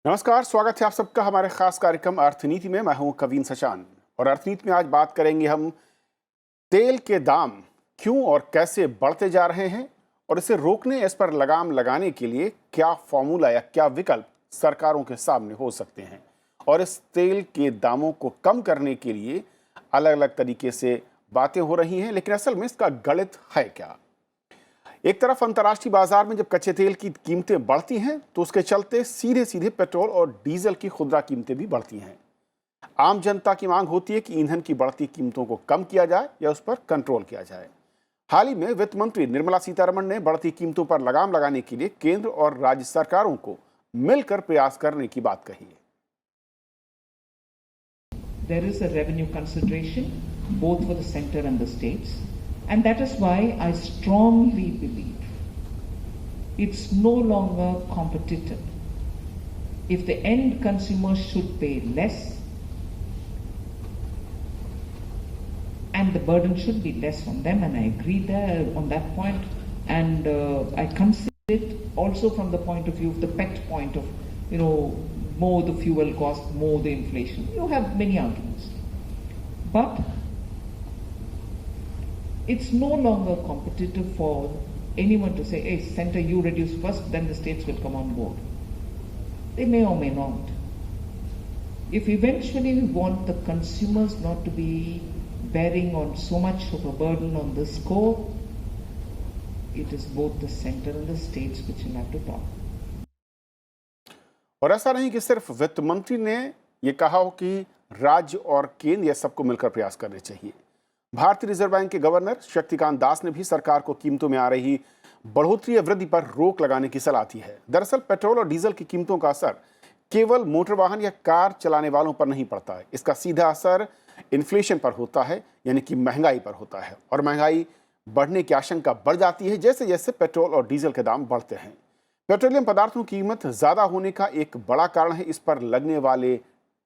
नमस्कार, स्वागत है आप सबका हमारे खास कार्यक्रम अर्थनीति में। मैं हूं कवीन सचान और अर्थनीति में आज बात करेंगे हम तेल के दाम क्यों और कैसे बढ़ते जा रहे हैं और इसे रोकने, इस पर लगाम लगाने के लिए क्या फॉर्मूला या क्या विकल्प सरकारों के सामने हो सकते हैं और इस तेल के दामों को कम करने के लिए अलग अलग तरीके से बातें हो रही हैं, लेकिन असल में इसका गणित है क्या। एक तरफ अंतर्राष्ट्रीय बाजार में जब कच्चे तेल की कीमतें बढ़ती हैं तो उसके चलते सीधे सीधे पेट्रोल और डीजल की खुदरा कीमतें भी बढ़ती हैं। आम जनता की मांग होती है कि ईंधन की बढ़ती कीमतों को कम किया जाए या उस पर कंट्रोल किया जाए। हाल ही में वित्त मंत्री निर्मला सीतारमण ने बढ़ती कीमतों पर लगाम लगाने के लिए केंद्र और राज्य सरकारों को मिलकर प्रयास करने की बात कही है। There is a revenue consideration both for the center and the states, and that is why I strongly believe it's no longer competitive. If the end consumer should pay less and the burden should be less on them, and I agree there on that point, and I consider it also from the point of view of the PET point of, more the fuel cost, more the inflation. You have many arguments. But it's no longer competitive for anyone to say, hey, center, you reduce first, then the states will come on board. They may or may not. If eventually we want the consumers not to be bearing on so much of a burden on this score, it is both the center and the states which will have to talk. और ऐसा नहीं कि सिर्फ वित्त मंत्री ने ये कहा हो कि राज्य और केंद्र ये सबको मिलकर प्रयास करने चाहिए। भारतीय रिजर्व बैंक के गवर्नर शक्तिकांत दास ने भी सरकार को कीमतों में आ रही बढ़ोतरी या वृद्धि पर रोक लगाने की सलाह दी है। दरअसल पेट्रोल और डीजल की कीमतों का असर केवल मोटर वाहन या कार चलाने वालों पर नहीं पड़ता है, इसका सीधा असर इन्फ्लेशन पर होता है, यानी कि महंगाई पर होता है। और महंगाई बढ़ने की आशंका बढ़ जाती है जैसे जैसे पेट्रोल और डीजल के दाम बढ़ते हैं। पेट्रोलियम पदार्थों की कीमत ज़्यादा होने का एक बड़ा कारण है इस पर लगने वाले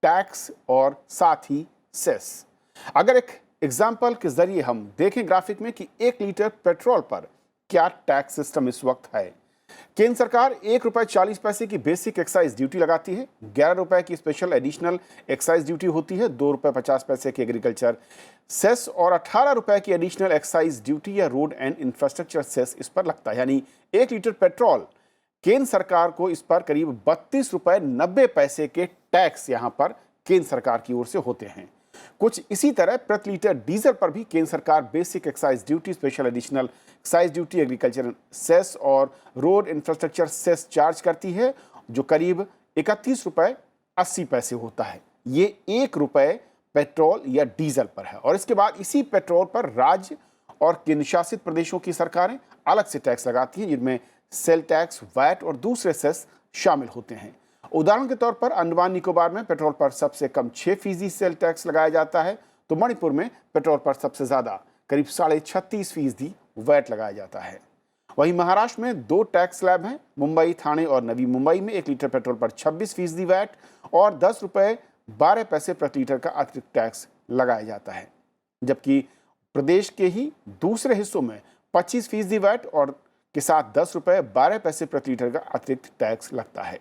टैक्स और साथ ही सेस। अगर एक एग्जाम्पल के जरिए हम देखें ग्राफिक में कि 1 लीटर पेट्रोल पर क्या टैक्स सिस्टम इस वक्त है। केंद्र सरकार ₹1.40 की बेसिक एक्साइज ड्यूटी लगाती है, ₹11 की स्पेशल एडिशनल एक्साइज ड्यूटी होती है, ₹2.50 की एग्रीकल्चर सेस और ₹18 की एडिशनल एक्साइज ड्यूटी या रोड एंड इंफ्रास्ट्रक्चर सेस इस पर लगता है। यानी 1 लीटर पेट्रोल केंद्र सरकार को इस पर करीब ₹32.90 के टैक्स यहां पर केंद्र सरकार की ओर से होते हैं। कुछ इसी तरह प्रति लीटर डीजल पर भी केंद्र सरकार basic excise duty, special additional excise duty, agriculture cess और रोड इंफ्रास्ट्रक्चर सेस चार्ज करती है, जो करीब ₹31.80 होता है। ये ₹1 पेट्रोल या डीजल पर है। और इसके बाद इसी पेट्रोल पर राज्य और केंद्र शासित प्रदेशों की सरकारें अलग से टैक्स लगाती हैं, जिनमें सेल टैक्स, वैट और दूसरे सेस शामिल होते हैं। उदाहरण के तौर पर अंडमान निकोबार में पेट्रोल पर सबसे कम 6% सेल टैक्स लगाया जाता है, तो मणिपुर में पेट्रोल पर सबसे ज्यादा करीब 36.5% वैट लगाया जाता है। वहीं महाराष्ट्र में 2 टैक्स स्लैब हैं, मुंबई, ठाणे और नवी मुंबई में 1 लीटर पेट्रोल पर 26% वैट और ₹10.12 प्रति लीटर का अतिरिक्त टैक्स लगाया जाता है, जबकि प्रदेश के ही दूसरे हिस्सों में 25% वैट और के साथ ₹10.12 प्रति लीटर का अतिरिक्त टैक्स लगता है।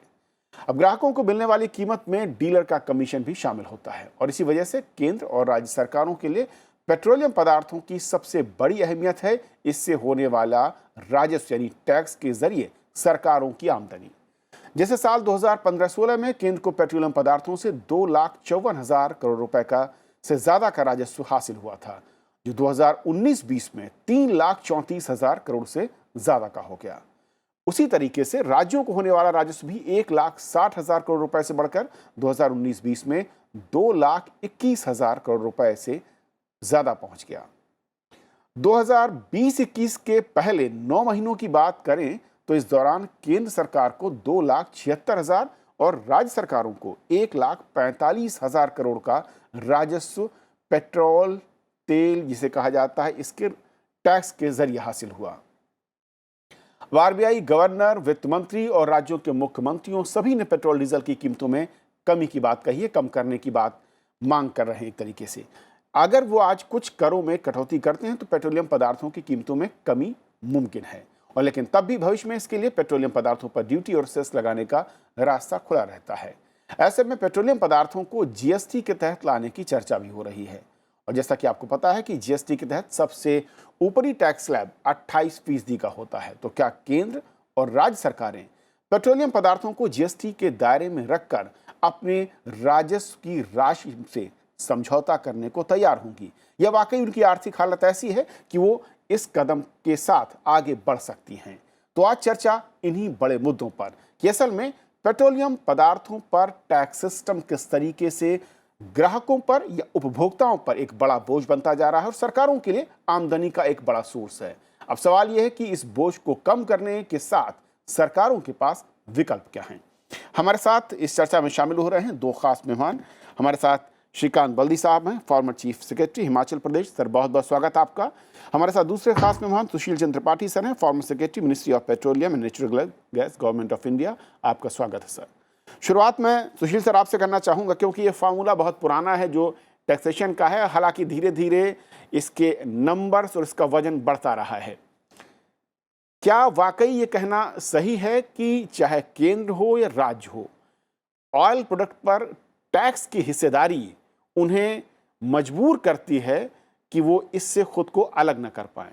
अब ग्राहकों को मिलने वाली कीमत में डीलर का कमीशन भी शामिल होता है और इसी वजह से केंद्र और राज्य सरकारों के लिए पेट्रोलियम पदार्थों की सबसे बड़ी अहमियत है इससे होने वाला राजस्व, यानी टैक्स के जरिए सरकारों की आमदनी। जैसे साल 2015-16 में केंद्र को पेट्रोलियम पदार्थों से 2,54,000 करोड़ रुपए का से ज्यादा का राजस्व हासिल हुआ था, जो 2019-20 में 3,34,000 करोड़ से ज्यादा का हो गया। उसी तरीके से राज्यों को होने वाला राजस्व भी 1,60,000 करोड़ रुपए से बढ़कर 2019-20 में 2,21,000 करोड़ रुपए से ज्यादा पहुंच गया। 2020-21 के पहले 9 महीनों की बात करें तो इस दौरान केंद्र सरकार को 2,76,000 और राज्य सरकारों को 1,45,000 करोड़ का राजस्व पेट्रोल, तेल जिसे कहा जाता है, इसके टैक्स के जरिए हासिल हुआ। आरबीआई गवर्नर, वित्त मंत्री और राज्यों के मुख्यमंत्रियों सभी ने पेट्रोल डीजल की कीमतों में कमी की बात कही है, कम करने की बात मांग कर रहे हैं। एक तरीके से अगर वो आज कुछ करों में कटौती करते हैं तो पेट्रोलियम पदार्थों की कीमतों में कमी मुमकिन है। और लेकिन तब भी भविष्य में इसके लिए पेट्रोलियम पदार्थों पर ड्यूटी और सेस लगाने का रास्ता खुला रहता है। ऐसे में पेट्रोलियम पदार्थों को जीएसटी के तहत लाने की चर्चा भी हो रही है। और जैसा कि आपको पता है कि जीएसटी के तहत सबसे ऊपरी टैक्स स्लैब 28% का होता है। तो क्या केंद्र और राज्य सरकारें पेट्रोलियम पदार्थों को जीएसटी के दायरे में रखकर अपने राजस्व की राशि से समझौता करने को तैयार होंगी, या वाकई उनकी आर्थिक हालत ऐसी है कि वो इस कदम के साथ आगे बढ़ सकती हैं? तो आज चर्चा इन्हीं बड़े मुद्दों पर कि असल में पेट्रोलियम पदार्थों पर टैक्स सिस्टम किस तरीके से ग्राहकों पर या उपभोक्ताओं पर एक बड़ा बोझ बनता जा रहा है और सरकारों के लिए आमदनी का एक बड़ा सोर्स है। अब सवाल यह है कि इस बोझ को कम करने के साथ सरकारों के पास विकल्प क्या हैं? हमारे साथ इस चर्चा में शामिल हो रहे हैं दो खास मेहमान। हमारे साथ श्रीकांत बल्दी साहब हैं, former chief secretary Himachal Pradesh. Sir, बहुत बहुत स्वागत आपका। हमारे साथ दूसरे खास मेहमान सुशील चंद्र त्रिपाठी सर हैं, former secretary ministry of petroleum and natural gas, government of India. आपका स्वागत है सर। शुरुआत में सुशील सर आपसे करना चाहूँगा, क्योंकि ये फार्मूला बहुत पुराना है जो टैक्सेशन का है, हालांकि धीरे धीरे इसके नंबर्स और इसका वजन बढ़ता रहा है। क्या वाकई ये कहना सही है कि चाहे केंद्र हो या राज्य हो, ऑयल प्रोडक्ट पर टैक्स की हिस्सेदारी उन्हें मजबूर करती है कि वो इससे खुद को अलग न कर पाए?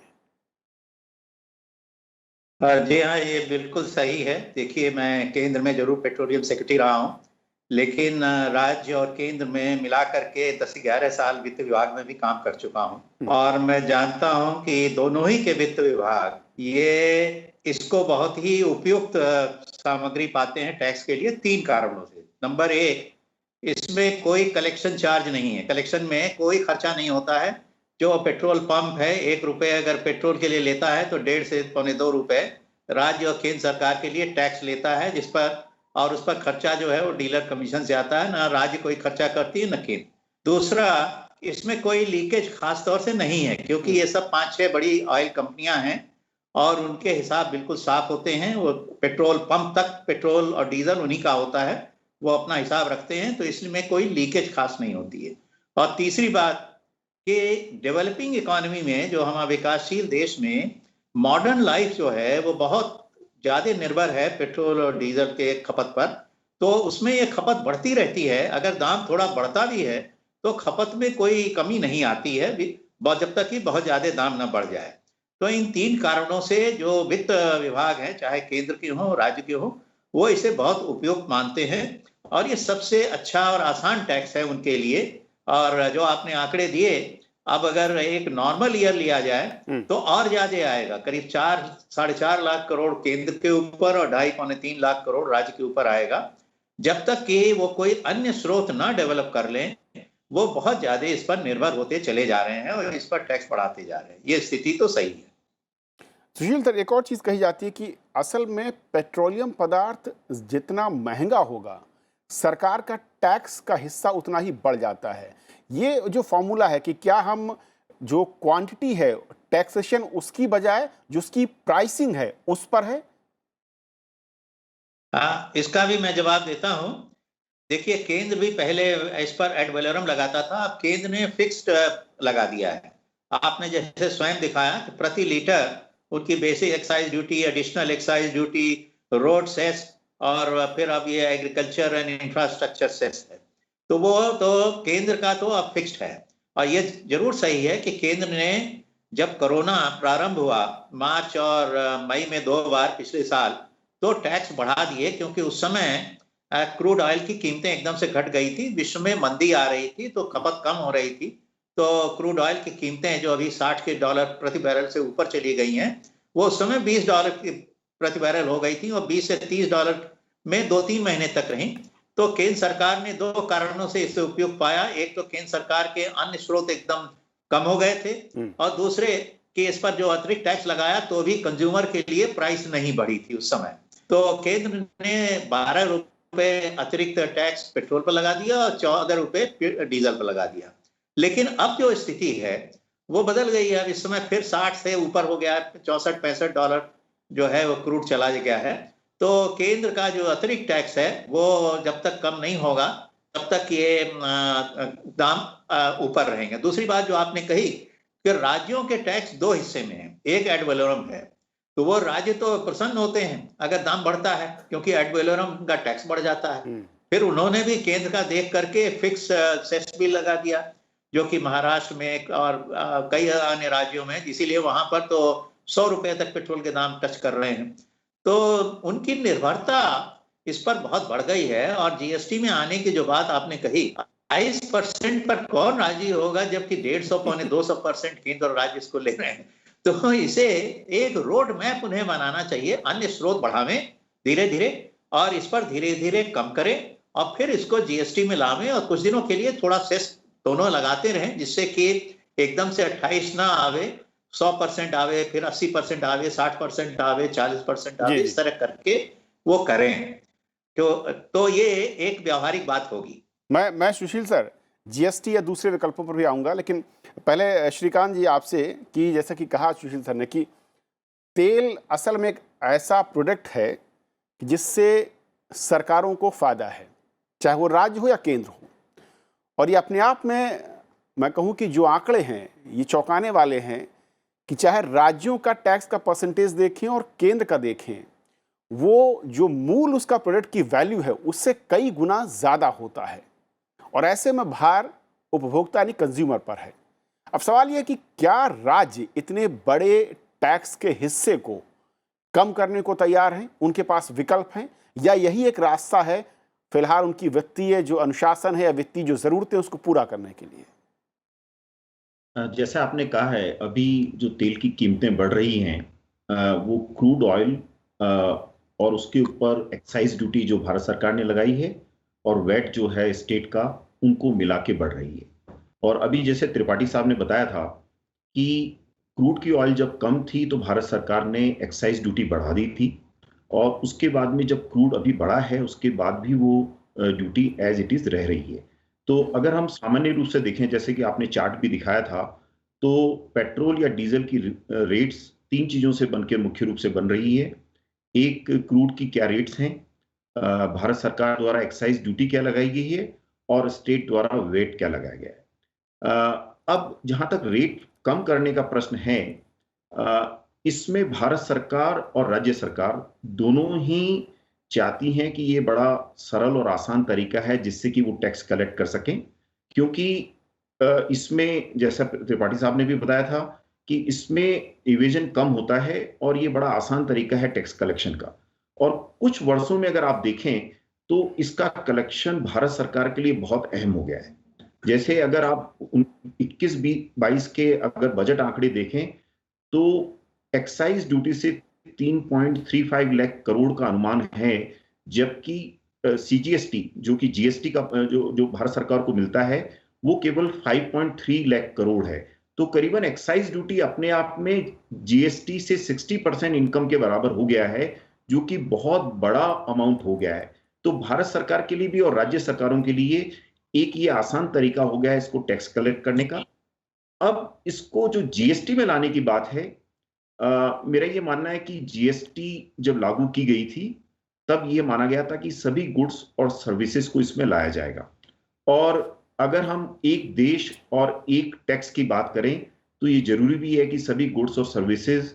जी हाँ, ये बिल्कुल सही है। देखिए, मैं केंद्र में जरूर पेट्रोलियम सेक्रेटरी रहा हूँ, लेकिन राज्य और केंद्र में मिला करके 10-11 साल वित्त विभाग में भी काम कर चुका हूँ। और मैं जानता हूँ कि दोनों ही के वित्त विभाग ये इसको बहुत ही उपयुक्त सामग्री पाते हैं टैक्स के लिए 3 कारणों से। नंबर 1, इसमें कोई कलेक्शन चार्ज नहीं है, कलेक्शन में कोई खर्चा नहीं होता है। जो पेट्रोल पंप है 1 रुपये अगर पेट्रोल के लिए लेता है तो 1.5 से पौने 2 रुपये राज्य और केंद्र सरकार के लिए टैक्स लेता है, जिस पर और उस पर खर्चा जो है वो डीलर कमीशन से आता है। ना राज्य कोई खर्चा करती है न केंद्र। दूसरा, इसमें कोई लीकेज खास तौर से नहीं है, क्योंकि ये सब 5-6 बड़ी ऑयल कंपनियां हैं और उनके हिसाब बिल्कुल साफ होते हैं। वो पेट्रोल पंप तक पेट्रोल और डीजल उन्हीं का होता है, वो अपना हिसाब रखते हैं, तो इसमें कोई लीकेज खास नहीं होती है। और तीसरी बात कि डेवलपिंग इकोनॉमी में, जो हमारा विकासशील देश में मॉडर्न लाइफ जो है वो बहुत ज्यादा निर्भर है पेट्रोल और डीजल के खपत पर, तो उसमें ये खपत बढ़ती रहती है। अगर दाम थोड़ा बढ़ता भी है तो खपत में कोई कमी नहीं आती है, जब तक कि बहुत ज्यादा दाम ना बढ़ जाए। तो इन 3 कारणों से जो वित्त विभाग है, चाहे केंद्र के हो राज्य के हो, वो इसे बहुत उपयुक्त मानते हैं और ये सबसे अच्छा और आसान टैक्स है उनके लिए। और जो आपने आंकड़े दिए, अब अगर एक नॉर्मल ईयर लिया जाए तो और ज्यादा आएगा, करीब 4-4.5 लाख करोड़ केंद्र के ऊपर और 2.5-3 लाख करोड़ राज्य के ऊपर आएगा। जब तक कि वो कोई अन्य स्रोत ना डेवलप कर लें, वो बहुत ज्यादा इस पर निर्भर होते चले जा रहे हैं और इस पर टैक्स बढ़ाते जा रहे हैं। ये स्थिति तो सही है। सुशील सर, एक और चीज कही जाती है कि असल में पेट्रोलियम पदार्थ जितना महंगा होगा, सरकार का टैक्स का हिस्सा उतना ही बढ़ जाता है। ये जो फॉर्मूला है कि क्या हम जो क्वांटिटी है टैक्सेशन उसकी बजाय जो उसकी प्राइसिंग है उस पर है? हाँ, इसका भी मैं जवाब देता हूँ। देखिए, केंद्र भी पहले इस पर एड वैलोरम लगाता था, अब केंद्र ने फिक्स्ड लगा दिया है। आपने जैसे स्वयं दिखाया कि प्रति लीटर उनकी basic excise duty, additional excise duty, road cess और फिर अब ये एग्रीकल्चर एंड इंफ्रास्ट्रक्चर सेस है। तो वो तो केंद्र का तो अब फिक्स्ड है। और ये जरूर सही है कि केंद्र ने जब कोरोना प्रारंभ हुआ मार्च और मई में 2 बार पिछले साल, तो टैक्स बढ़ा दिए, क्योंकि उस समय क्रूड ऑयल की कीमतें एकदम से घट गई थी, विश्व में मंदी आ रही थी, तो खपत कम हो रही थी। तो क्रूड ऑयल की कीमतें जो अभी $60 प्रति बैरल से ऊपर चली गई हैं, वो उस समय $20 प्रति बैरल हो गई थी और $20 से $30 में 2-3 महीने तक रही। तो केंद्र सरकार ने 2 कारणों से इसे उपयोग पाया। एक तो केंद्र सरकार के अन्य स्रोत एकदम कम हो गए थे, और दूसरे कि इस पर जो अतिरिक्त टैक्स लगाया तो भी कंज्यूमर के लिए प्राइस नहीं बढ़ी थी उस समय। तो केंद्र ने 12 रुपए अतिरिक्त टैक्स पेट्रोल पर लगा दिया और 14 रुपए डीजल पर लगा दिया। लेकिन अब जो स्थिति है वो बदल गई है। अब इस समय फिर 60 से ऊपर हो गया है, $64-65 जो है वो क्रूड चला गया है। तो केंद्र का जो अतिरिक्त टैक्स है वो जब तक कम नहीं होगा तब तक ये दाम ऊपर रहेंगे। दूसरी बात जो आपने कही कि राज्यों के टैक्स 2 हिस्से में है, एक एड वैलोरम है तो वो राज्य तो प्रसन्न होते हैं अगर दाम बढ़ता है, क्योंकि एड वैलोरम का टैक्स बढ़ जाता है। फिर उन्होंने भी केंद्र का देख करके फिक्स सेस भी लगा दिया, जो कि महाराष्ट्र में और कई अन्य राज्यों में, इसीलिए वहां पर तो 100 रुपए तक पेट्रोल के दाम टच कर रहे हैं। तो उनकी निर्भरता इस पर बहुत बढ़ गई है। और जीएसटी में आने की जो बात आपने कही, 22% पर कौन राजी होगा, जबकि 150 पौने 200% केंद्र और राज्य इसको ले रहे हैं। तो इसे एक रोड मैप उन्हें बनाना चाहिए, अन्य स्रोत बढ़ावें धीरे धीरे, और इस पर धीरे धीरे कम करें, और फिर इसको जीएसटी में लावें, और कुछ दिनों के लिए थोड़ा सेस दोनों लगाते रहें, जिससे कि एकदम से 28 ना आवे, 100% आवे, फिर 80% आवे, 60% आवे, 40% आवे, इस तरह करके वो करें। तो ये एक व्यावहारिक बात होगी। मैं सुशील सर जीएसटी या दूसरे विकल्पों पर भी आऊंगा, लेकिन पहले श्रीकांत जी आपसे, कि जैसा कि कहा सुशील सर ने कि तेल असल में एक ऐसा प्रोडक्ट है जिससे सरकारों को फायदा है, चाहे वो राज्य हो या केंद्र हो। और ये अपने आप में मैं कहूँ कि जो आंकड़े हैं ये चौंकाने वाले हैं कि चाहे राज्यों का टैक्स का परसेंटेज देखें और केंद्र का देखें, वो जो मूल उसका प्रोडक्ट की वैल्यू है उससे कई गुना ज़्यादा होता है। और ऐसे में भार उपभोक्ता यानी कंज्यूमर पर है। अब सवाल यह है कि क्या राज्य इतने बड़े टैक्स के हिस्से को कम करने को तैयार हैं, उनके पास विकल्प हैं, या यही एक रास्ता है फिलहाल उनकी वित्तीय जो अनुशासन है या वित्तीय जो ज़रूरतें उसको पूरा करने के लिए? जैसा आपने कहा है, अभी जो तेल की कीमतें बढ़ रही हैं, वो क्रूड ऑयल और उसके ऊपर एक्साइज ड्यूटी जो भारत सरकार ने लगाई है और वैट जो है स्टेट का, उनको मिला के बढ़ रही है। और अभी जैसे त्रिपाठी साहब ने बताया था कि क्रूड की ऑयल जब कम थी तो भारत सरकार ने एक्साइज ड्यूटी बढ़ा दी थी, और उसके बाद में जब क्रूड अभी बढ़ा है उसके बाद भी वो ड्यूटी एज इट इज रह रही है। तो अगर हम सामान्य रूप से देखें, जैसे कि आपने चार्ट भी दिखाया था, तो पेट्रोल या डीजल की रेट्स 3 चीजों से बनकर मुख्य रूप से बन रही है। एक, क्रूड की क्या रेट्स हैं, भारत सरकार द्वारा एक्साइज ड्यूटी क्या लगाई गई है, और स्टेट द्वारा वेट क्या लगाया गया है। अब जहां तक रेट कम करने का प्रश्न है, इसमें भारत सरकार और राज्य सरकार दोनों ही चाहती हैं कि ये बड़ा सरल और आसान तरीका है जिससे कि वो टैक्स कलेक्ट कर सकें, क्योंकि इसमें जैसा त्रिपाठी साहब ने भी बताया था कि इसमें इवेजन कम होता है और ये बड़ा आसान तरीका है टैक्स कलेक्शन का। और कुछ वर्षों में अगर आप देखें तो इसका कलेक्शन भारत सरकार के लिए बहुत अहम हो गया है। जैसे अगर आप 21-22 के अगर बजट आंकड़े देखें तो एक्साइज ड्यूटी से 3.35 लाख करोड़ का अनुमान है, जबकि सीजीएसटी जो कि जीएसटी का जो भारत सरकार को मिलता है वो केवल 5.3 लाख करोड़ है। तो करीबन एक्साइज ड्यूटी अपने आप में जीएसटी से 60% इनकम के बराबर हो गया है, जो कि बहुत बड़ा अमाउंट हो गया है। तो भारत सरकार के लिए भी और राज्य सरकारों के लिए एक ये आसान तरीका हो गया है इसको टैक्स कलेक्ट करने का। अब इसको जो जीएसटी में लाने की बात है, मेरा ये मानना है कि जीएसटी जब लागू की गई थी तब ये माना गया था कि सभी गुड्स और सर्विसेज को इसमें लाया जाएगा। और अगर हम एक देश और एक टैक्स की बात करें तो ये जरूरी भी है कि सभी गुड्स और सर्विसेज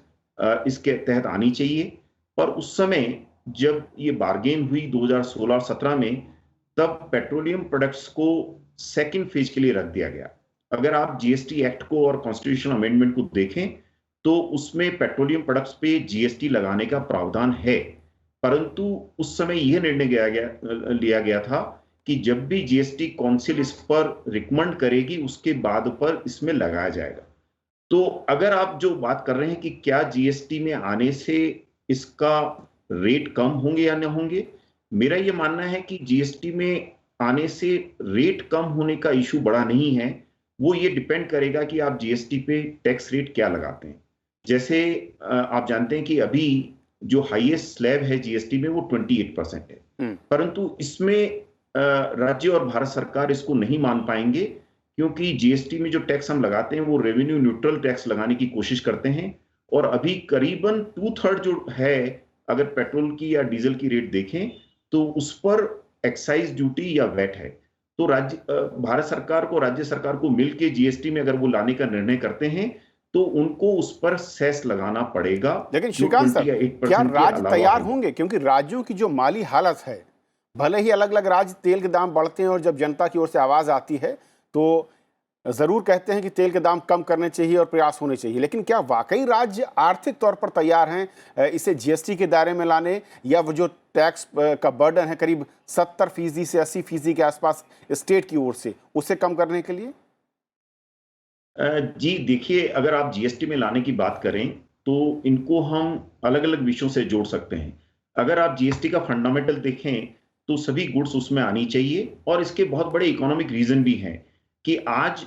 इसके तहत आनी चाहिए। पर उस समय जब ये बार्गेन हुई 2016-17 में, तब पेट्रोलियम प्रोडक्ट्स को सेकंड फेज के लिए रख दिया गया। अगर आप जीएसटी एक्ट को और कॉन्स्टिट्यूशनल अमेंडमेंट को देखें तो उसमें पेट्रोलियम प्रोडक्ट्स पे जीएसटी लगाने का प्रावधान है, परंतु उस समय यह निर्णय लिया गया था कि जब भी जीएसटी काउंसिल इस पर रिकमेंड करेगी उसके बाद पर इसमें लगाया जाएगा। तो अगर आप जो बात कर रहे हैं कि क्या जीएसटी में आने से इसका रेट कम होंगे या नहीं होंगे, मेरा यह मानना है कि जीएसटी में आने से रेट कम होने का इशू बड़ा नहीं है। वो ये डिपेंड करेगा कि आप जीएसटी पे टैक्स रेट क्या लगाते हैं। जैसे आप जानते हैं कि अभी जो हाईएस्ट स्लैब है जीएसटी में वो 28% है, परंतु इसमें राज्य और भारत सरकार इसको नहीं मान पाएंगे, क्योंकि जीएसटी में जो टैक्स हम लगाते हैं वो रेवेन्यू न्यूट्रल टैक्स लगाने की कोशिश करते हैं। और अभी करीबन 2/3 जो है, अगर पेट्रोल की या डीजल की रेट देखें तो उस पर एक्साइज ड्यूटी या वैट है। तो भारत सरकार को राज्य सरकार को मिलकर जीएसटी में अगर वो लाने का निर्णय करते हैं तो उनको उस पर सेस लगाना पड़ेगा। लेकिन जो श्रीकांत सर, 28% क्या के राज्य अलावा तैयार होगा। होंगे? क्योंकि राज्यों की जो माली हालत है, भले ही अलग अलग राज्य तेल के दाम बढ़ते हैं और जब जनता की ओर से आवाज आती है तो जरूर कहते हैं कि तेल के दाम कम करने चाहिए और प्रयास होने चाहिए, लेकिन क्या वाकई राज्य आर्थिक तौर पर तैयार हैं इसे जीएसटी के दायरे में लाने, या वो जो टैक्स का बर्डन है करीब 70% से 80% के आसपास स्टेट की ओर से, उसे कम करने के लिए? जी देखिए, अगर आप जीएसटी में लाने की बात करें तो इनको हम अलग अलग विषयों से जोड़ सकते हैं। अगर आप जीएसटी का फंडामेंटल देखें तो सभी गुड्स उसमें आनी चाहिए, और इसके बहुत बड़े इकोनॉमिक रीजन भी हैं कि आज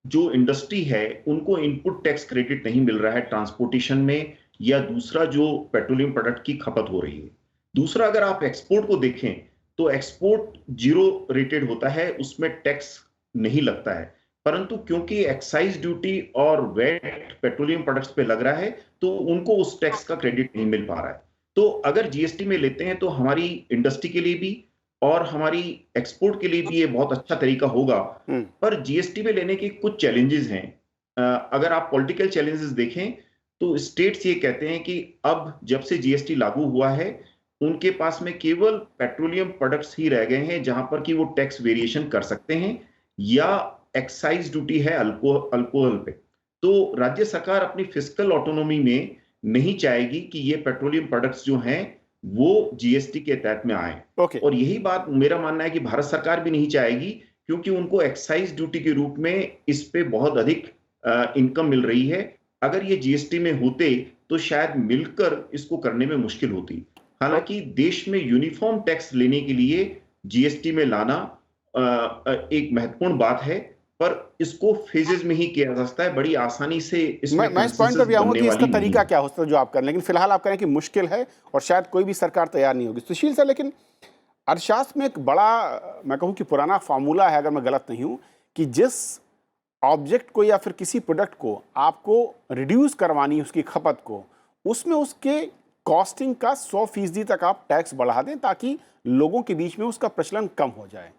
जो इंडस्ट्री है उनको इनपुट टैक्स क्रेडिट नहीं मिल रहा है ट्रांसपोर्टेशन में, या दूसरा जो पेट्रोलियम प्रोडक्ट की खपत हो रही है। दूसरा, अगर आप एक्सपोर्ट को देखें तो एक्सपोर्ट जीरो रेटेड होता है, उसमें टैक्स नहीं लगता है, परंतु क्योंकि एक्साइज ड्यूटी और वैट पेट्रोलियम प्रोडक्ट्स पे लग रहा है तो उनको उस टैक्स का क्रेडिट नहीं मिल पा रहा है। तो अगर जीएसटी में लेते हैं तो हमारी इंडस्ट्री के लिए भी और हमारी एक्सपोर्ट के लिए भी ये बहुत अच्छा तरीका होगा। पर जीएसटी में लेने के कुछ चैलेंजेस हैं। अगर आप पॉलिटिकल चैलेंजेस देखें तो स्टेट्स ये कहते हैं कि अब जब से जीएसटी लागू हुआ है उनके पास में केवल पेट्रोलियम प्रोडक्ट्स ही रह गए हैं जहां पर कि वो टैक्स वेरिएशन कर सकते हैं, या एक्साइज ड्यूटी है अल्कोहल पे। तो राज्य सरकार अपनी फिस्कल ऑटोनॉमी में नहीं चाहेगी कि ये पेट्रोलियम प्रोडक्ट्स जो हैं वो जीएसटी के तहत में आए। और यही बात मेरा मानना है कि भारत सरकार भी नहीं चाहेगी, क्योंकि उनको एक्साइज ड्यूटी के रूप में इस पे बहुत अधिक इनकम मिल रही है। अगर ये जीएसटी में होते तो शायद मिलकर इसको करने में मुश्किल होती। हालांकि देश में यूनिफॉर्म टैक्स लेने के लिए जीएसटी में लाना एक महत्वपूर्ण बात है, पर इसको फेजेस में ही किया जा सकता है, बड़ी आसानी से इसमें मैं इस पॉइंट पर भी आऊंगा कि इसका बनने वाली तरीका नहीं। क्या हो सकता है जो आप करें, लेकिन फिलहाल आप करें कि मुश्किल है और शायद कोई भी सरकार तैयार नहीं होगी। सुशील सर, लेकिन अर्थशास्त्र में एक बड़ा, मैं कहूँ कि पुराना फार्मूला है, अगर मैं गलत नहीं हूँ, कि जिस ऑब्जेक्ट को या फिर किसी प्रोडक्ट को आपको रिड्यूस करवानी है उसकी खपत को, उसमें उसके कॉस्टिंग का 100% तक आप टैक्स बढ़ा दें ताकि लोगों के बीच में उसका प्रचलन कम हो जाए।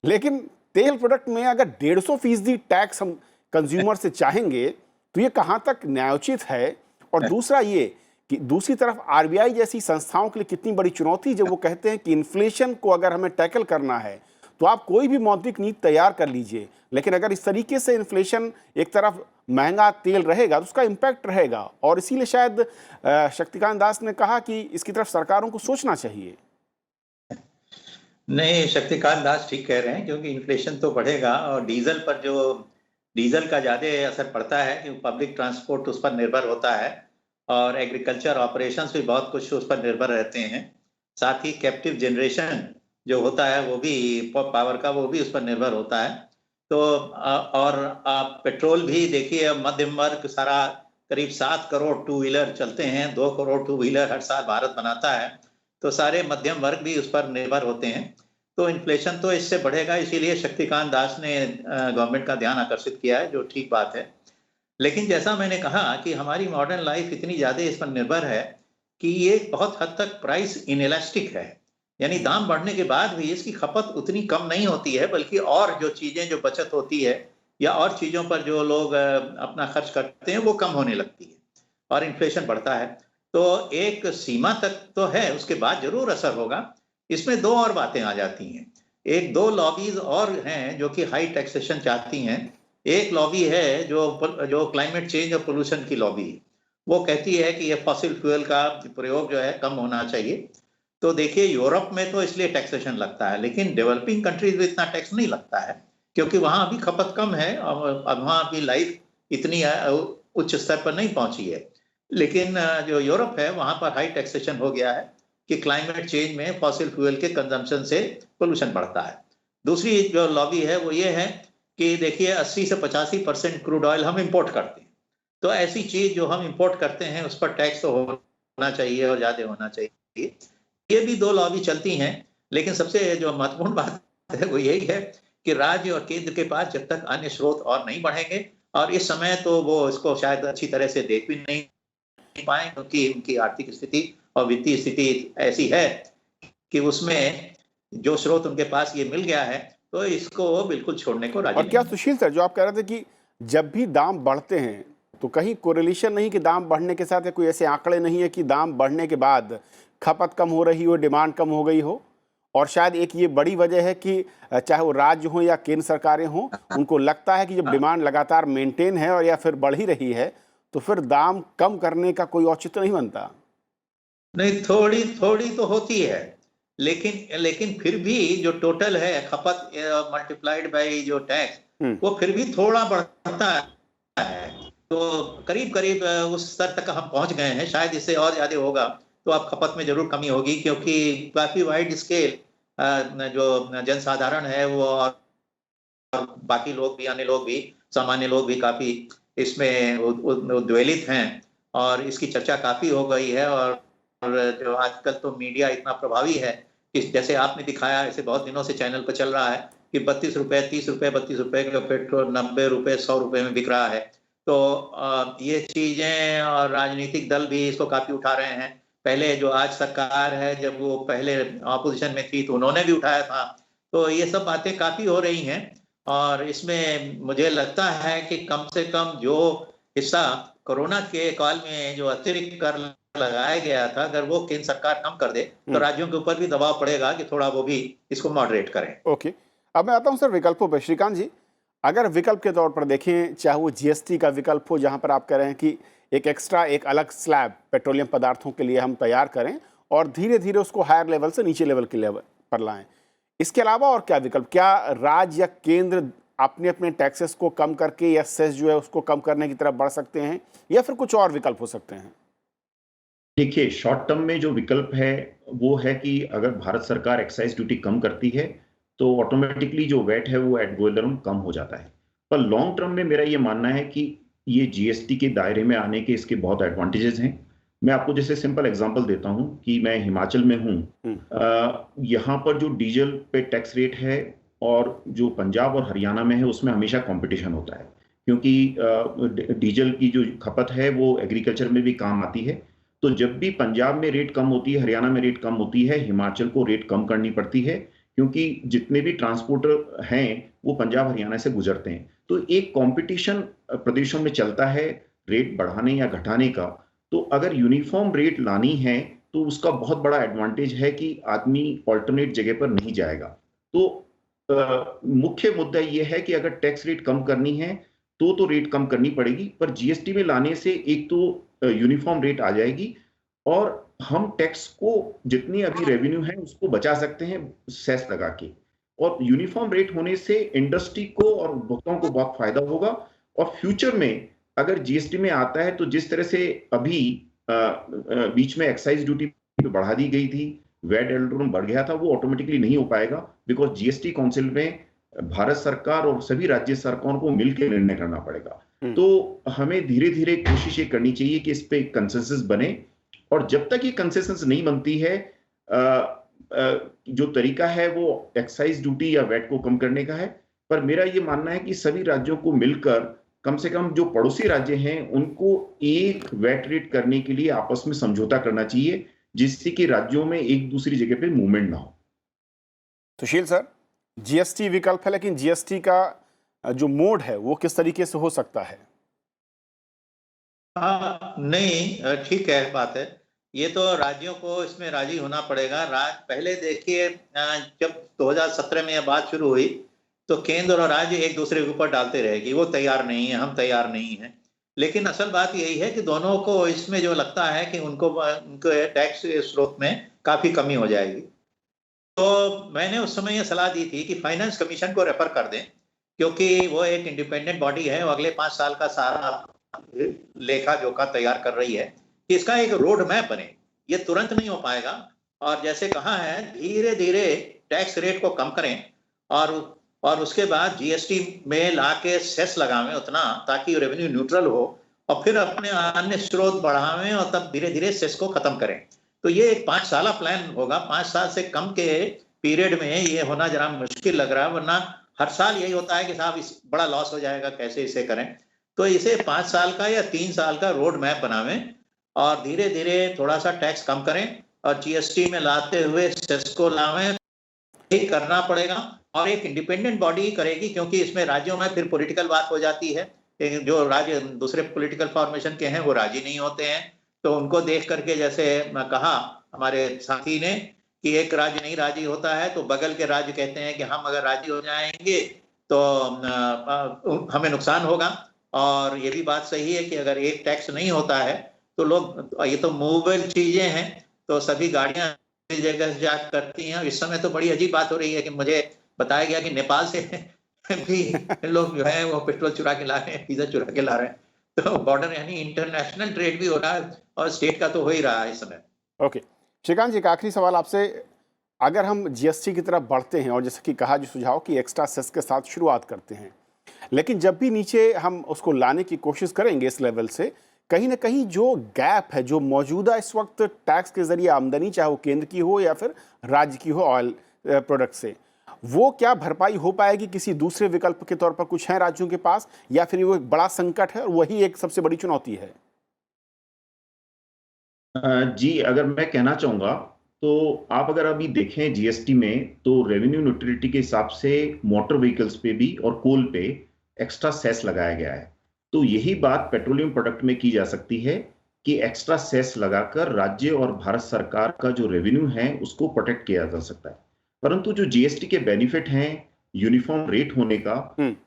लेकिन तेल प्रोडक्ट में अगर 150% टैक्स हम कंज्यूमर से चाहेंगे तो ये कहाँ तक न्यायोचित है? और दूसरा ये कि दूसरी तरफ आरबीआई जैसी संस्थाओं के लिए कितनी बड़ी चुनौती, जब वो कहते हैं कि इन्फ्लेशन को अगर हमें टैकल करना है तो आप कोई भी मौद्रिक नीति तैयार कर लीजिए, लेकिन अगर इस तरीके से इन्फ्लेशन एक तरफ महंगा तेल रहेगा तो उसका इम्पैक्ट रहेगा। और इसीलिए शायद शक्तिकांत दास ने कहा कि इसकी तरफ सरकारों को सोचना चाहिए। नहीं, शक्तिकांत दास ठीक कह रहे हैं, क्योंकि इन्फ्लेशन तो बढ़ेगा और डीजल का ज्यादा असर पड़ता है, क्योंकि पब्लिक ट्रांसपोर्ट उस पर निर्भर होता है और एग्रीकल्चर ऑपरेशंस भी बहुत कुछ उस पर निर्भर रहते हैं। साथ ही कैप्टिव जनरेशन जो होता है वो भी पावर का, वो भी उस पर निर्भर होता है। तो और पेट्रोल भी देखिए, मध्यम वर्ग सारा करीब 7 करोड़ टू व्हीलर चलते हैं, 2 करोड़ टू व्हीलर हर साल भारत बनाता है, तो सारे मध्यम वर्ग भी उस पर निर्भर होते हैं। तो इन्फ्लेशन तो इससे बढ़ेगा, इसीलिए शक्तिकांत दास ने गवर्नमेंट का ध्यान आकर्षित किया है, जो ठीक बात है। लेकिन जैसा मैंने कहा कि हमारी मॉडर्न लाइफ इतनी ज्यादा इस पर निर्भर है कि ये बहुत हद तक प्राइस इनएलास्टिक है, यानी दाम बढ़ने के बाद भी इसकी खपत उतनी कम नहीं होती है, बल्कि और जो चीजें जो बचत होती है या और चीजों पर जो लोग अपना खर्च करते हैं वो कम होने लगती है और इन्फ्लेशन बढ़ता है। तो एक सीमा तक तो है, उसके बाद जरूर असर होगा। इसमें 2 और बातें आ जाती हैं। 1-2 लॉबीज और हैं जो कि हाई टैक्सेशन चाहती हैं। एक लॉबी है जो क्लाइमेट चेंज और पोल्यूशन की लॉबी है, वो कहती है कि ये फॉसिल फ्यूल का प्रयोग जो है कम होना चाहिए। तो देखिए, यूरोप में तो इसलिए टैक्सेशन लगता है, लेकिन डेवलपिंग कंट्रीज में इतना टैक्स नहीं लगता है, क्योंकि वहां अभी खपत कम है और वहां अभी लाइफ इतनी उच्च स्तर पर नहीं पहुंची है। लेकिन जो यूरोप है वहां पर हाई टैक्सेशन हो गया है कि क्लाइमेट चेंज में फॉसिल फ्यूल के कंजम्पशन से पोल्यूशन बढ़ता है। दूसरी जो लॉबी है वो ये है कि देखिए 80 से 85% क्रूड ऑयल हम इंपोर्ट करते हैं, तो ऐसी चीज जो हम इंपोर्ट करते हैं उस पर टैक्स तो होना चाहिए और ज्यादा होना चाहिए। ये भी 2 लॉबी चलती हैं, लेकिन सबसे जो महत्वपूर्ण बात है वो यही है कि राज्य और केंद्र के पास जब तक अन्य स्रोत और नहीं बढ़ेंगे, और इस समय तो वो इसको शायद अच्छी तरह से देख भी नहीं पाए, क्योंकि उनकी आर्थिक स्थिति और वित्तीय स्थिति ऐसी है कि उसमें जो स्रोत उनके पास ये मिल गया है तो इसको बिल्कुल छोड़ने को राजी और क्या नहीं। सुशील सर, जो आप कह रहे थे कि जब भी दाम बढ़ते हैं तो कहीं कोरिलेशन नहीं कि दाम बढ़ने के साथ, या कोई ऐसे आंकड़े नहीं है कि दाम बढ़ने के बाद खपत कम हो रही हो, डिमांड कम हो गई हो? और शायद एक ये बड़ी वजह है कि चाहे वो राज्य हो या केंद्र सरकारें हों, उनको लगता है कि जब डिमांड लगातार मेंटेन है और या फिर बढ़ ही रही है तो फिर दाम कम करने का कोई औचित्य नहीं बनता। नहीं, थोड़ी थोड़ी तो होती है, लेकिन फिर भी जो टोटल है खपत मल्टीप्लाइड बाय जो टैक्स, वो फिर भी थोड़ा बढ़ता है। तो करीब करीब उस स्तर तक हम पहुंच गए हैं। शायद इससे और ज्यादा होगा तो अब खपत में जरूर कमी होगी, क्योंकि काफी वाइड स्केल जो जनसाधारण है वो और बाकी लोग भी, अन्य लोग भी, सामान्य लोग भी काफी इसमें उद्वेलित हैं और इसकी चर्चा काफी हो गई है। और जो आजकल तो मीडिया इतना प्रभावी है कि जैसे आपने दिखाया, ऐसे बहुत दिनों से चैनल पर चल रहा है कि 32 रुपए, 30 रुपए, 32 रुपए का पेट्रोल 90 रुपए, 100 रुपए में बिक रहा है। तो ये चीजें, और राजनीतिक दल भी इसको काफी उठा रहे हैं। पहले जो आज सरकार है, जब वो पहले ऑपोजिशन में थी तो उन्होंने भी उठाया था। तो ये सब बातें काफी हो रही हैं और इसमें मुझे लगता है कि कम से कम जो हिस्सा कोरोना के काल में जो अतिरिक्त कर लगाया गया था, अगर वो केंद्र सरकार कम कर दे तो राज्यों के ऊपर भी दबाव पड़ेगा कि थोड़ा वो भी इसको मॉडरेट करें। ओके, अब मैं आता हूं सर विकल्पों पर। श्रीकांत जी, अगर विकल्प के तौर पर देखें, चाहे वो जीएसटी का विकल्प हो, जहां पर आप कह रहे हैं कि एक एक्स्ट्रा, एक अलग स्लैब पेट्रोलियम पदार्थों के लिए हम तैयार करें और धीरे धीरे उसको हायर लेवल से नीचे लेवल के लेवल पर लाएं, इसके अलावा और क्या विकल्प? क्या राज्य या केंद्र अपने अपने टैक्सेस को कम करके या सेस जो है उसको कम करने की तरफ बढ़ सकते हैं, या फिर कुछ और विकल्प हो सकते हैं? देखिए, शॉर्ट टर्म में जो विकल्प है वो है कि अगर भारत सरकार एक्साइज ड्यूटी कम करती है तो ऑटोमेटिकली जो वैट है वो एड वैलोरम कम हो जाता है। पर लॉन्ग टर्म में मेरा ये मानना है कि ये जीएसटी के दायरे में आने के इसके बहुत एडवांटेजेस हैं। मैं आपको जैसे सिंपल एग्जांपल देता हूं कि मैं हिमाचल में हूं, यहाँ पर जो डीजल पे टैक्स रेट है और जो पंजाब और हरियाणा में है उसमें हमेशा कंपटीशन होता है, क्योंकि डीजल की जो खपत है वो एग्रीकल्चर में भी काम आती है। तो जब भी पंजाब में रेट कम होती है, हरियाणा में रेट कम होती है, हिमाचल को रेट कम करनी पड़ती है, क्योंकि जितने भी ट्रांसपोर्टर हैं वो पंजाब हरियाणा से गुजरते हैं। तो एक कंपटीशन प्रदेशों में चलता है रेट बढ़ाने या घटाने का। तो अगर यूनिफॉर्म रेट लानी है तो उसका बहुत बड़ा एडवांटेज है कि आदमी ऑल्टरनेट जगह पर नहीं जाएगा। तो मुख्य मुद्दा यह है कि अगर टैक्स रेट कम करनी है तो रेट कम करनी पड़ेगी, पर जीएसटी में लाने से एक तो यूनिफॉर्म रेट आ जाएगी और हम टैक्स को जितनी अभी रेवेन्यू है उसको बचा सकते हैं सेस लगा के। और यूनिफॉर्म रेट होने से इंडस्ट्री को और उपभोक्ताओं को बहुत फायदा होगा। और फ्यूचर में अगर जीएसटी में आता है तो जिस तरह से अभी बीच में एक्साइज ड्यूटी बढ़ा दी गई थी, वैट एल्डोरम बढ़ गया था, वो ऑटोमेटिकली नहीं हो पाएगा, बिकॉज जीएसटी काउंसिल में भारत सरकार और सभी राज्य सरकारों को मिलकर निर्णय करना पड़ेगा। तो हमें धीरे धीरे कोशिश ये करनी चाहिए कि इस पे कंसेंसस बने, और जब तक ये कंसेंसस नहीं बनती है, जो तरीका है वो एक्साइज ड्यूटी या वैट को कम करने का है। पर मेरा ये मानना है कि सभी राज्यों को मिलकर, कम से कम जो पड़ोसी राज्य हैं उनको एक वैट रेट करने के लिए आपस में समझौता करना चाहिए, जिससे कि राज्यों में एक दूसरी जगह पे मूवमेंट ना हो। सुशील सर, जीएसटी विकल्प है, लेकिन जीएसटी का जो मोड है वो किस तरीके से हो सकता है? हाँ, नहीं, ठीक है, बात है। ये तो राज्यों को इसमें राजी होना पड़ेगा। पहले देखिए, जब 2017 में यह बात शुरू हुई तो केंद्र और राज्य एक दूसरे के ऊपर डालते रहे कि वो तैयार नहीं है, हम तैयार नहीं है। लेकिन असल बात यही है कि दोनों को इसमें जो लगता है कि उनके टैक्स स्रोत में काफी कमी हो जाएगी। तो मैंने उस समय ये सलाह दी थी कि फाइनेंस कमीशन को रेफर कर दें, क्योंकि वो एक इंडिपेंडेंट बॉडी है, वो अगले 5 साल का सारा लेखा जोखा तैयार कर रही है कि इसका एक रोड मैप बने। ये तुरंत नहीं हो पाएगा, और जैसे कहा है धीरे धीरे टैक्स रेट को कम करें और उसके बाद जीएसटी में लाके सेस लगावें उतना, ताकि रेवेन्यू न्यूट्रल हो, और फिर अपने अन्य स्रोत बढ़ावें और तब धीरे धीरे सेस को खत्म करें। तो ये एक 5 साल प्लान होगा। 5 साल से कम के पीरियड में ये होना जरा मुश्किल लग रहा है, वरना हर साल यही होता है कि साहब इस बड़ा लॉस हो जाएगा, कैसे इसे करें। तो इसे 5 साल का या 3 साल का रोड मैप बनावें और धीरे धीरे थोड़ा सा टैक्स कम करें और जीएसटी में लाते हुए सेस को लावें। ये करना पड़ेगा, और एक इंडिपेंडेंट बॉडी करेगी, क्योंकि इसमें राज्यों में फिर पॉलिटिकल बात हो जाती है। जो राज्य दूसरे पॉलिटिकल फॉर्मेशन के हैं वो राजी नहीं होते हैं। तो उनको देख करके, जैसे कहा हमारे साथी ने कि एक राज्य नहीं राजी होता है तो बगल के राज्य कहते हैं कि हम अगर राजी हो जाएंगे तो हमें नुकसान होगा। और ये भी बात सही है कि अगर एक टैक्स नहीं होता है तो लोग, ये तो मूवेबल चीजें हैं, तो सभी गाड़ियां जगह से जा करती हैं। इस समय तो बड़ी अजीब बात हो रही है कि मुझे बताया गया कि नेपाल से भी लोग जो है वो पेट्रोल चुरा के ला रहे हैं, डीजल चुरा के ला रहे हैं। तो बॉर्डर यानी इंटरनेशनल ट्रेड भी हो रहा है और स्टेट का तो हो ही रहा है इस समय। ओके, श्रीकांत जी, एक आखिरी सवाल आपसे। अगर हम जीएसटी की तरफ बढ़ते हैं और जैसे कि कहा जो सुझाव कि एक्स्ट्रा सेस के साथ शुरुआत करते हैं, लेकिन जब भी नीचे हम उसको लाने की कोशिश करेंगे इस लेवल से, कहीं ना कहीं जो गैप है जो मौजूदा इस वक्त टैक्स के जरिए आमदनी, चाहे वो केंद्र की हो या फिर राज्य की हो ऑयल प्रोडक्ट से, वो क्या भरपाई हो पाएगी किसी दूसरे विकल्प के तौर पर कुछ है राज्यों के पास, या फिर वो एक बड़ा संकट है और वही एक सबसे बड़ी चुनौती है? जी, अगर मैं कहना चाहूंगा तो आप अगर अभी देखें जीएसटी में, तो रेवेन्यू न्यूट्रलिटी के हिसाब से मोटर व्हीकल्स पे भी और कोल पे एक्स्ट्रा सेस लगाया गया है। तो यही बात पेट्रोलियम प्रोडक्ट में की जा सकती है कि एक्स्ट्रा सेस लगाकर राज्य और भारत सरकार का जो रेवेन्यू है उसको प्रोटेक्ट किया जा सकता है। परंतु जो जीएसटी के बेनिफिट हैं, यूनिफॉर्म रेट होने का,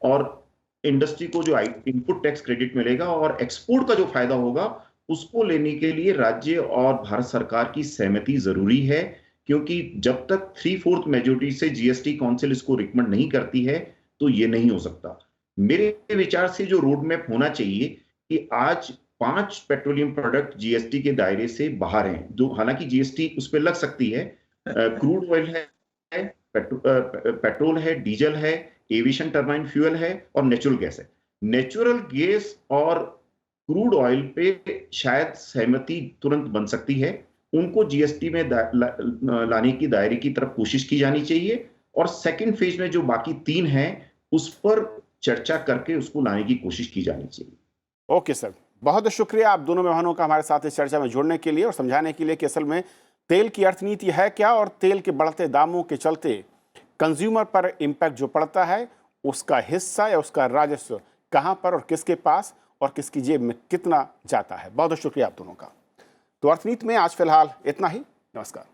और इंडस्ट्री को जो इनपुट टैक्स क्रेडिट मिलेगा और एक्सपोर्ट का जो फायदा होगा, उसको लेने के लिए राज्य और भारत सरकार की सहमति जरूरी है। क्योंकि जब तक 3/4 मेजोरिटी से जीएसटी काउंसिल इसको रिकमेंड नहीं करती है तो ये नहीं हो सकता। मेरे विचार से जो रोड मैप होना चाहिए कि आज 5 पेट्रोलियम प्रोडक्ट जीएसटी के दायरे से बाहर हैं, जो हालांकि जीएसटी उस पर लग सकती है। क्रूड ऑयल है, पेट्रोल है, डीजल है, एविएशन टर्बाइन फ्यूल है और नेचुरल गैस है। नेचुरल गैस और क्रूड ऑयल पे शायद सहमति तुरंत बन सकती है, उनको जीएसटी में लाने की दायरे की तरफ कोशिश की जानी चाहिए, और सेकंड फेज में जो बाकी 3 हैं उस पर चर्चा करके उसको लाने की कोशिश की जानी चाहिए। ओके सर, बहुत बहुत शुक्रिया आप दोनों मेहमानों का हमारे साथ इस चर्चा में जुड़ने के लिए और समझाने के लिए कि असल में तेल की अर्थनीति है क्या और तेल के बढ़ते दामों के चलते कंज्यूमर पर इम्पैक्ट जो पड़ता है उसका हिस्सा या उसका राजस्व कहां पर और किसके पास और किसकी जेब में कितना जाता है। बहुत बहुत शुक्रिया आप दोनों का। तो अर्थनीति में आज फिलहाल इतना ही। नमस्कार।